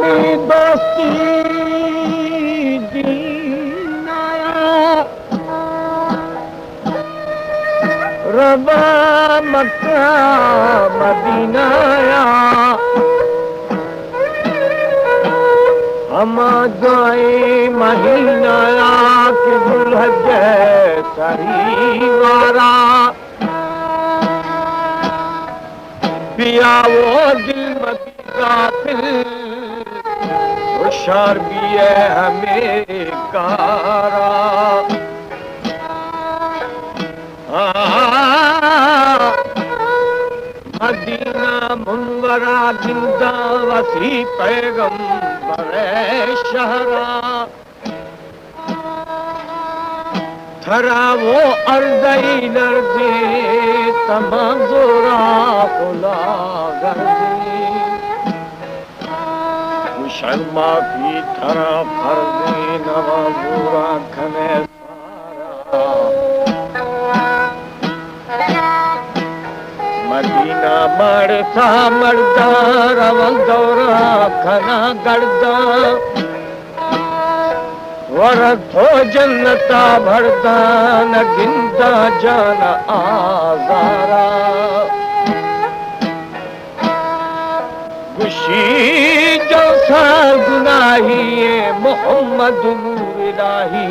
तेरी दोस्ती दीनाया रबा मक्का मदीनाया हम दुआए महीनाया कि दुल्हज सही वारा पिया वो दिल मदीना फिर होशियार भी है हमें कारा मदीना मुनवरा जिंदा वसी पैगंबर शहरा थरा वो अर्ज़ई लर्ज़े तमाम जोरा खुला गर्दी शर्मा की थरा फर्ज़े नवाजूरा खने मदीना मरसा मर्दा रवल दौरा खना गर्दा वरथो जन्नता भरदा न गिंदा जान आजारा गुशी जो सा गुनाही मोहम्मद नूर इलाही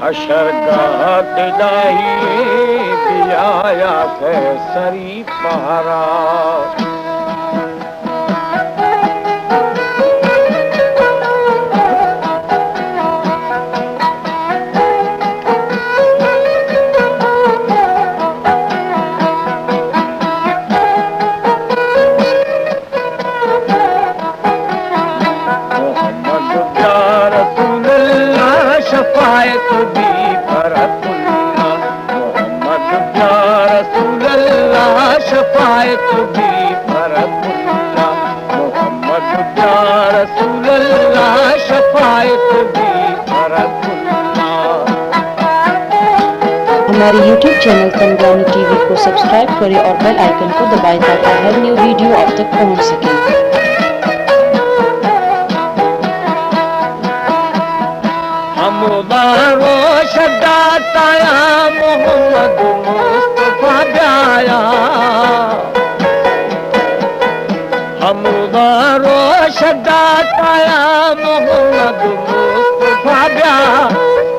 हशरगाह दिलाही बियाया कैसरी पहरा शफायत भी फरतुल्ला मोहम्मद या रसूल अल्लाह शफायत भी फरतुल्ला मोहम्मद या रसूल अल्लाह शफायत भी फरतुल्ला। हमारे YouTube चैनल तंगरानी टीवी को सब्सक्राइब करें और बेल आइकन को दबाएं ताकि हर न्यू वीडियो आप तक पहुंच सके। मुबारो शदाताया मोहम्मद मुस्तफा ब्याया हम मुबारो शदाताया मोहम्मद मुस्तफा ब्या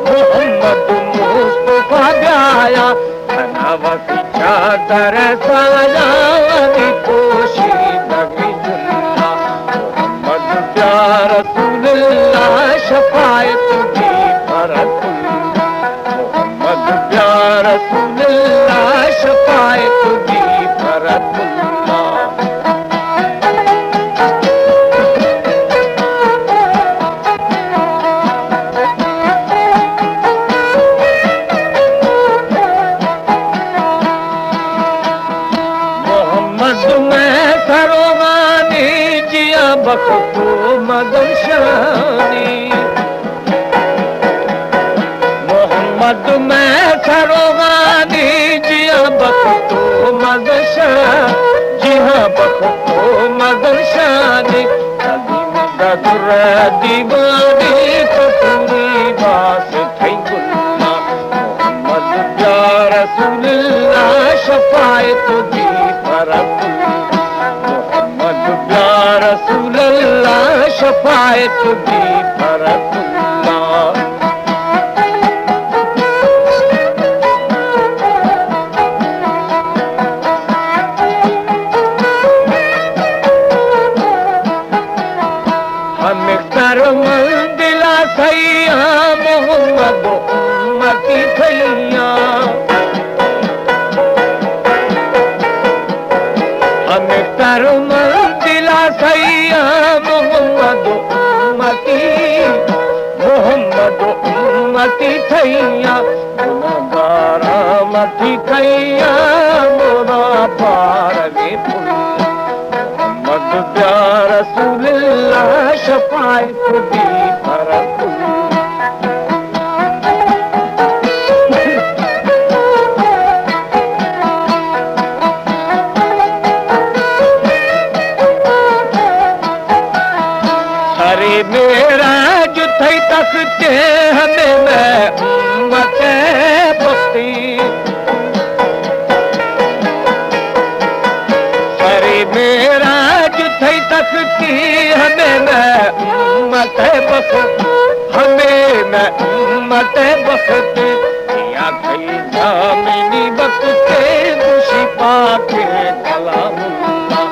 मोहम्मद मुस्तफा ब्याया बनावती चादर सायावती पोशीदगी जुल्ला मोहम्मद या रसूल अल्लाह शफायत मोहम्मद या रसूल अल्लाह शफायत भी फरतुल्ला। मोहम्मद में सरोगानी जिया बख्तू मदन शानी मोहम्मद में सरोगानी जिया बख्तो मदशा जिहा बख्तो मदशानी ददुर दीवानी तो पूरी बास थई गुल्ला मोहम्मद या रसूल अल्लाह शफायत भी फरतुल्ला मोहम्मद या रसूल अल्लाह शफायत भी फरतुल्ला। दिला सैया मोहम्मद उम्मती खैया हमें कर दिला सैया मोहम्मद उम्मती थैया गुनहगारा मती खैया मोरा पार में मोहम्मद या रसूल अल्लाह शफायत भी फरतुल्ला। बख्ते हमें मैं उम्मत बख्ती सरे मेरा जुथई तकती हमें मैं उम्मत बख्त हमें मैं उम्मत बख्त या कई जामिनी बख्ते खुशी पाके कलामुल्लाह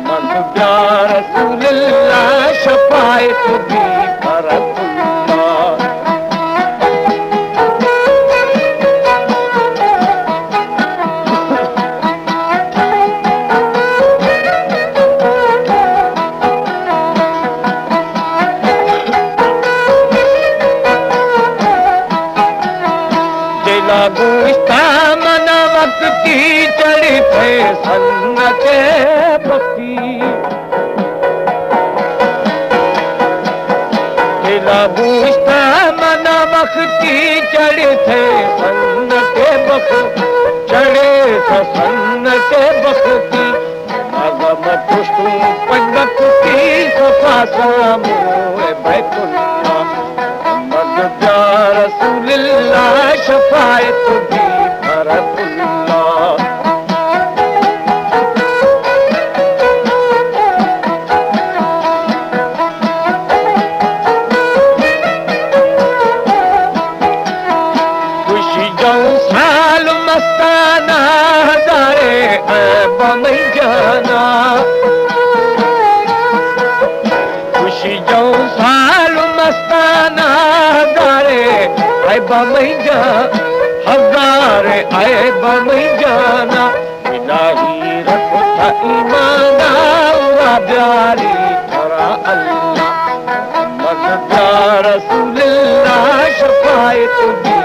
मोहम्मद या रसूलुल्लाह शफाअत भी फरकुल्लाह मना वक्ती चढ़ी थे सन्नत बख्ती दिला मना वक्ती चढ़े थे सन्नत बख्त चढ़े थे सन्नत बख्ती अज़मत पुष्टू पंडती सफा सामो बैकुल्लाह मोहम्मद या रसूलुल्लाह शफाअत भी फरकुल्लाह खुशी जो साल मस्ताना हजारे ऐब नहीं जाना खुशी जो साल मस्ताना हजारे ऐब नहीं जा हजारे ऐब नहीं जाना इलाही रखो था ईमाना उरा प्यारी तोरा अल्लाह मोहम्मद या रसूलुल्लाह शफाअत भी